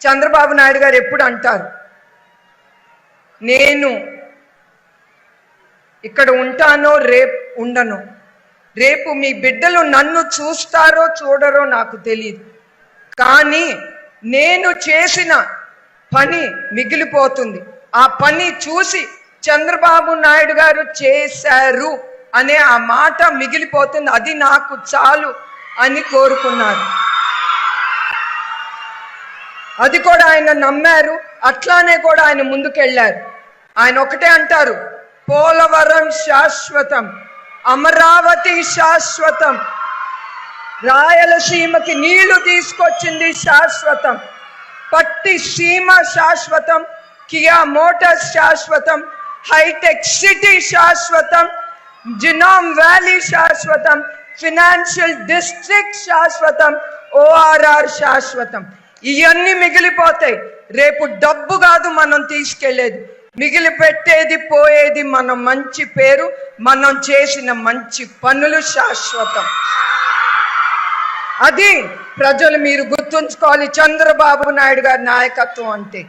చంద్రబాబు నాయుడు గారు ఎప్పుడు అంటారు, నేను ఇక్కడ ఉంటానో రేపు ఉండను, రేపు మీ బిడ్డలు నన్ను చూస్తారో చూడరో నాకు తెలియదు, కానీ నేను చేసిన పని మిగిలిపోతుంది. ఆ పని చూసి చంద్రబాబు నాయుడు గారు చేశారు అనే ఆ మాట మిగిలిపోతుంది, అది నాకు చాలు అని కోరుకున్నారు. అది కూడా ఆయన నమ్మారు, అట్లానే కూడా ఆయన ముందుకెళ్ళారు. ఆయన ఒకటే అంటారు, పోలవరం శాశ్వతం, అమరావతి శాశ్వతం, రాయలసీమకి నీళ్లు తీసుకొచ్చింది శాశ్వతం, పట్టి సీమ శాశ్వతం, కియా మోటార్స్ శాశ్వతం, హైటెక్ సిటీ శాశ్వతం, జినామ్ వ్యాలీ శాశ్వతం, ఫైనాన్షియల్ డిస్ట్రిక్ట్ శాశ్వతం, ఓఆర్ఆర్ శాశ్వతం. ఇవన్నీ మిగిలిపోతాయి. రేపు డబ్బు కాదు మనం తీసుకెళ్లేది, మిగిలి పెట్టేది పోయేది మన మంచి పేరు, మనం చేసిన మంచి పనులు శాశ్వతం. అది ప్రజలు మీరు గుర్తుంచుకోవాలి చంద్రబాబు నాయుడు గారి నాయకత్వం అంటే.